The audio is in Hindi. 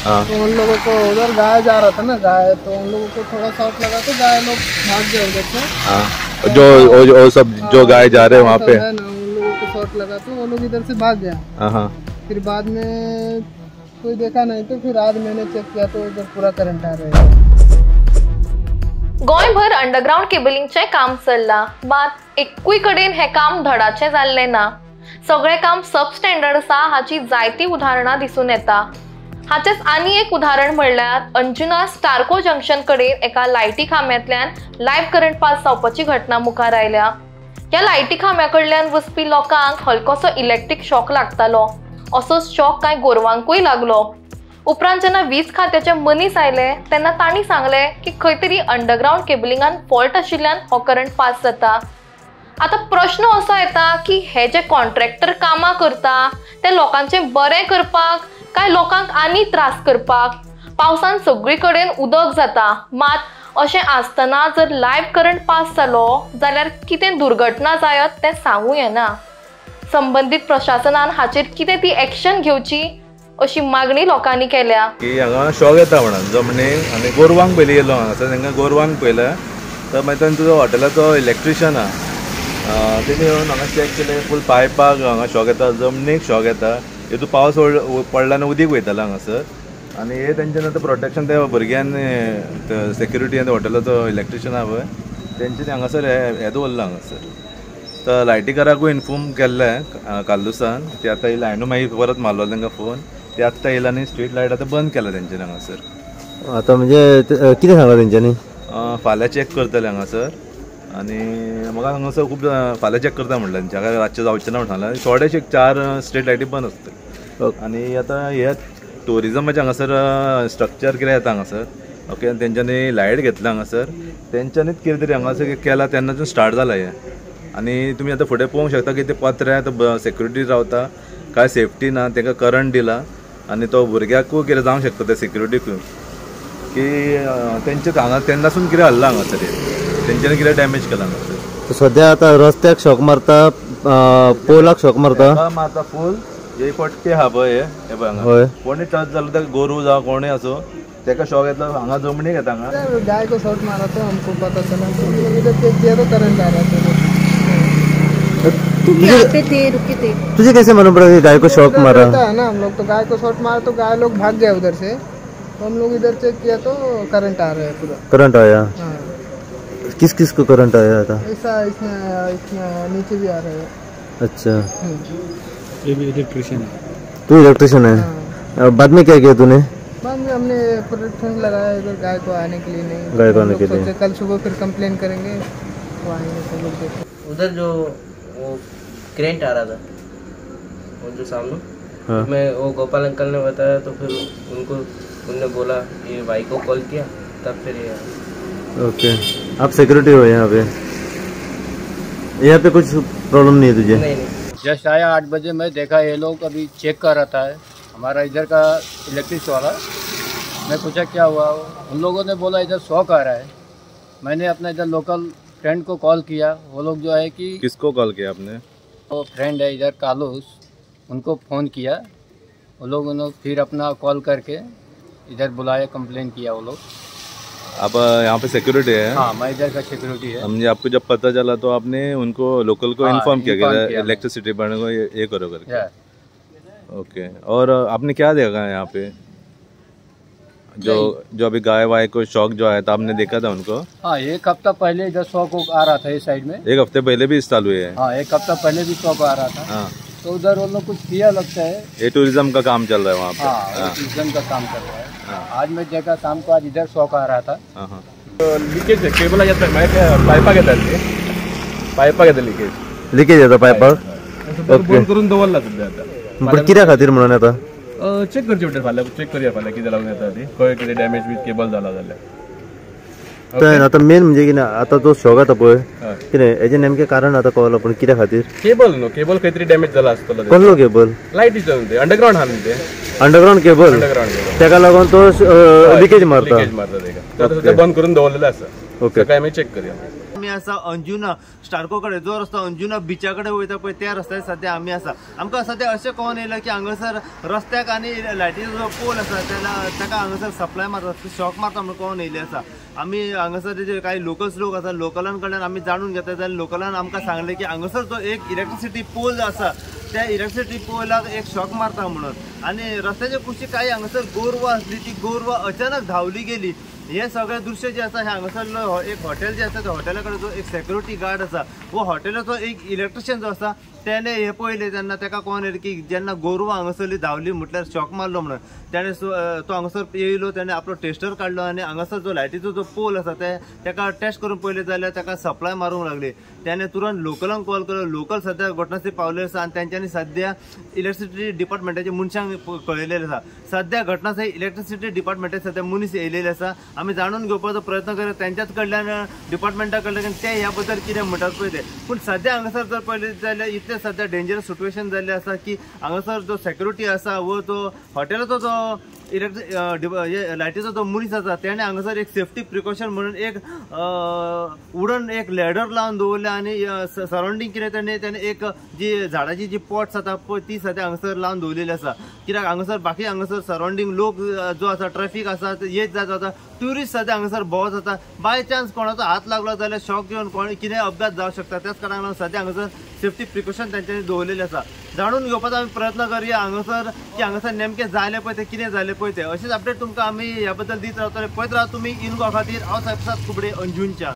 तो उन लोगों को उधर गाय जा रहा था ना, गाय, तो उन लोगों को थोड़ा शॉक लगा तो गाय लोग भाग गए उधर से। जो सब जो गाय जा रहे हैं वहाँ पे है ना, उन लोगों को शॉक लगा तो वो लोग इधर से भाग गया। फिर बाद में कोई देखा नहीं, तो फिर आज मैंने चेक किया तो उधर पूरा करंट आ रहा है। गोंयभर अंडरग्राउंड केबलिंगचे काम चल्ला, मात एकूय कडेन हे काम धडाचे जाल्ले ना। सगळे काम सब स्टँडर्ड आसा हाची जायती उदाहरणां दिसून येता। हाचेच आनी एक उदाहरण म्हणल्यार अंजुना स्टारको जंक्शन कडेन एका लायटी खांब्यांतल्यान लायव्ह करंट पास जावपाची घटना मुखार आयल्या। ह्या लायटी खांब्या कडल्यान वचपी लोकांक हलकोसो इलेक्ट्रीक शॉक लागतालो। असोच शॉक कांय गोरवांकूय लागलो। उपरांत जेन्ना वीज खात्याचे मनीस आयले तेन्ना तांणी सांगले की खंय तरी अंडरग्राउंड केबलिंगान फॉल्ट आशिल्ल्यान हो करंट पास जाता। आता प्रश्न असो येता की हे जे कॉन्ट्रॅक्टर कामां करता ते लोकांचें बरें करपाक काय लोकांक आनी त्रास करपाक। पावसान सगळी कडेन उदक जाता, मात अशें आसतना जर लायव्ह करंट पास जालो जाल्यार कितें दुर्घटना जायत तें सांगूं येना। संबंधीत प्रशासनान हाचेर कितें ती एक्शन घेवची अशी मागणी लोकांनी केल्या। की हांगा शॉक येता म्हणून जमनीक आनी गोरवांक पयलीं येयलो हांगासर तांकां गोरवांक पयलें तर मागीर तुजो हॉटेलाचो इलेक्ट्रिशन तेणी येवन हांगा चॅक केलें फूल पायपाक हांगा शॉक येता, जमनीक शॉक येता। हेतू पावस पडला आनी उदीक वयतालें हांगासर आनी हे तेंच्यानी आतां प्रोटेक्शन त्या भुरग्यांनी सेक्युरिटी आनी हॉटेलाचो इलेक्ट्रिशन आहा पळय तेंच्यांनी हांगासर हे दवरलां हांगासर। तर लायटीकाराकूय इन्फॉर्म केल्लें कालुसान, ते आतां येयला। हांवें मागीर परत मारलो तांकां फोन, ते आत्तां येयला आनी स्ट्रीट लायट आतां बंद केला तेंच्यांनी हांगासर। आतां म्हणजे कितें सांगला तेंच्यांनी? फाल्यां चॅक करतले हांगासर आनी म्हाका हांगासर खूब फाल्यां चॅक करता म्हणलें तेंच्या काय रातचें जावचें ना म्हणलें। थोडेशे 4 स्ट्रीट लायटी बंद आसता आनी आतां हे टुरिजमाचें हांगासर स्ट्रक्चर कितें येता हांगासर ओके, तेंच्यांनी लायट घेतला हांगासर, तेंच्यांनीच कितें तरी हांगासर केला तेन्नाच्यान स्टार्ट जालां हें। आनी तुमी आतां फुडें पळोवंक शकता की ते पत्रे आतां सेक्युरिटी रावता, कांय सेफ्टी ना, तांकां करंट दिला आनी तो भुरग्याकूय कितें जावंक शकता त्या सेक्युरिटीकूय की तेंचे हांगा तेन्नासून कितें हल्ला हांगासर तेंच्यांनी कितें डॅमेज केला हांगासर। सद्या आतां रस्त्याक शॉक मारता, पोलाक शॉक मारता फूल जे पट्टे आहा पळय हे पळय हांगा कोणी टच जालो ते गोरू जावं कोणूय आसूं तेका शॉक येता हांगा जमनीक येता। हांगा गाय को शॉट मारा तो हमको पता चला, इधर चेक किया तो करंट आ रहा था। तुझे कैसे मालूम पड़ा कि गाय को शॉक मारा? है ना, हम लोग तो गाय को शॉट मारा तो गाय लोग भाग गए उधर से, तो हम लोग इधर चेक किया तो करंट आ रहा है पूरा। करंट आया? किस किस को करंट आया था? ऐसा इसमें नीचे भी आ रहा है। अच्छा, ये भी इलेक्ट्रिशियन है। तू इलेक्ट्रिशियन है? बाद में क्या किया तूने? बाद में हमने प्रोटेक्शन लगाया इधर गाय को आने के लिए नहीं, गाय को आने के लिए। कल सुबह फिर कंप्लेन करेंगे तो आएंगे सब लोग देखें। उधर जो वो करेंट आ रहा था वो जो सामने मैं वो गोपाल अंकल ने बताया तो फिर उनने बोला ये भाई को कॉल किया तब फिर ये। ओके, आप सिक्योरिटी हो यहाँ पे कुछ प्रॉब्लम नहीं है तुझे? नहीं। जस्ट आया 8 बजे, मैं देखा ये लोग अभी चेक कर रहा था हमारा इधर का इलेक्ट्रिक वाला। मैं पूछा क्या हुआ, उन लोगों ने बोला इधर शॉक आ रहा है। मैंने अपना इधर लोकल फ्रेंड को कॉल किया, वो लोग जो है कि किसको कॉल किया आपने? वो फ्रेंड है इधर कालूस, उनको फ़ोन किया। वो लोग उन्होंने फिर अपना कॉल करके इधर बुलाया, कंप्लेन किया वो लोग। आप यहाँ पे सिक्योरिटी है? हाँ, मैं इधर का सिक्योरिटी है। हमने आपको जब पता चला तो आपने उनको लोकल को इन्फॉर्म किया कि इलेक्ट्रिसिटी डिपार्टमेंट को ये करो करके? ओके, और आपने क्या देखा यहाँ पे जो अभी गाय वाय को शॉक जो आया था आपने देखा था उनको? हाँ, 1 हफ्ता पहले इधर शॉक आ रहा था इस साइड में। 1 हफ्ते पहले भी इस चालू है? हाँ, 1 हफ्ता पहले भी शॉक आ रहा था। हाँ, तो उधर वो लोग कुछ किया लगता है, ये टूरिज्म का काम चल रहा है वहाँ पे। हाँ, टूरिज्म का काम कर रहा है। आज मैं देखा शाम को, आज इधर शॉक आ रहा था। लिकेज केबल पायपा घेता लिकेज येता पायपाक? बंद करून दवरला सध्या आता। पण कित्या खातीर म्हणून आता चेक करचे पडटा, फाल्यां चेक करया फाल्यां कितें लागून येता ती, खंय कितें डॅमेज बी केबल जाला जाल्यार। तर आता मेन म्हणजे कितें आता तो शॉक आता पळय कितें हेजें नेमकें कारण आता कळलं, पण कित्या खातीर? केबल न्हू, केबल खंय तरी डॅमेज जाला आसतलो। कसलो केबल? लायटीचो न्हू, ते अंडरग्राउंड आहा न्हू, ते अंडरग्राउंड केबल तेका लागून तो लिकेज मारता तेका बंद करून दवरलेलो आसा। ओके, काय आमी चेक करया। आमी आसा अंजुना स्टार्को कडेन जो रस्तो अंजुना बिचा कडेन वयता पळय त्या रस्त्यार सध्या आमी आसा. आमकां सध्या अशें कळून येयला की हांगासर रस्त्याक आनी लायटीचो जो पोल आसा ताका हांगासर सप्लाय मारता शॉक मारता म्हणून कळून येयलें आसा. आमी हांगासर जे काही लोकल्स लोक आसा लोकलां कडल्यान आमी जाणून घेता जाल्यार लोकलान आमकां सांगलें की हांगासर जो एक इलेक्ट्रिसिटी पोल आसा त्या इलेक्ट्रिसिटी पोलाक एक शॉक मारता म्हणून. आनी रस्त्याच्या कुशीक काही हांगासर गोरवां आसली ती गोरवां अचानक धांवली गेली. हे सगळे दृश्य जे आसा हे हांगासरलो एक हॉटेल जे आसा त्या हॉटेला कडेन जो एक सेक्युरिटी गार्ड आसा वो हॉटेलाचो एक इलेक्ट्रिशियन जो आसा त्याने हे पळयलें तेन्ना ताका कळून येलें की जेन्ना गोरवां हांगासरली धांवली म्हटल्यार शॉक मारलो म्हणून. त्याने तो हांगासर येयलो त्याने आपलो टेस्टर काडलो आनी हांगासर जो लायटीचो जो पोल आसा ताका टेस्ट करून पळयलें जाल्यार ताका सप्लाय मारूंक लागली. त्याने तुरंत लोकलांक कॉल केलो. लोकल सध्या घटनास्थळी पावले आसा आनी तेंच्यांनी सध्या इलेक्ट्रिसिटी डिपार्टमेंटाच्या मनशांक कळयलेलें आसा. सध्या घटनास्थळी इलेक्ट्रिसिटी डिपार्टमेंटाचे सध्या मनीस येयलेले आसा. आमी जाणून घेवपाचो प्रयत्न करता तेंच्याच कडल्यान डिपार्टमेंटा कडल्यान ते ह्या बद्दल कितें म्हणटात पळय ते. पूण सध्या हांगासर जर पळयलें जाल्यार इतलें सध्या डेंजरस सिट्युएशन जाल्लें आसा की हांगासर जो सेक्युरिटी आसा वो तो हॉटेलाचो जो लायटीचो जो मनीस आसा त्याने हांगासर एक सेफ्टी प्रिकॉशन म्हणून एक उडन एक लॅडर लावन दवरल्या आनी सरावंडींग कितें त्याने एक जी झाडाची जी पॉट्स आसा पळय ती सध्या हांगासर लावन दवरलेली आसा. कित्याक हांगासर बाकी हांगासर सरावंडींग लोक जो आसा ट्रॅफिक आसा येत जाता ट्युरिस्ट सध्या हांगासर भोव जाता. बाय चान्स कोणाचो हात लागलो जाल्यार शॉक येवन कोणी कितें अपघात जावंक शकता. त्याच कारणान सध्या हांगासर सेफ्टी प्रिकॉशन तेंच्यांनी दवरलेले आसा. जाणून घेवपाचो आमी प्रयत्न करुया हांगासर की हांगासर नेमकें जालें पळय तें कितें जालें पळय तें. अशीच अपडेट तुमकां आमी ह्या बद्दल दीत रावतले. पळयत रावत तुमी इन गोवा खातीर हांव साहेब कुबडे अंजुनच्या.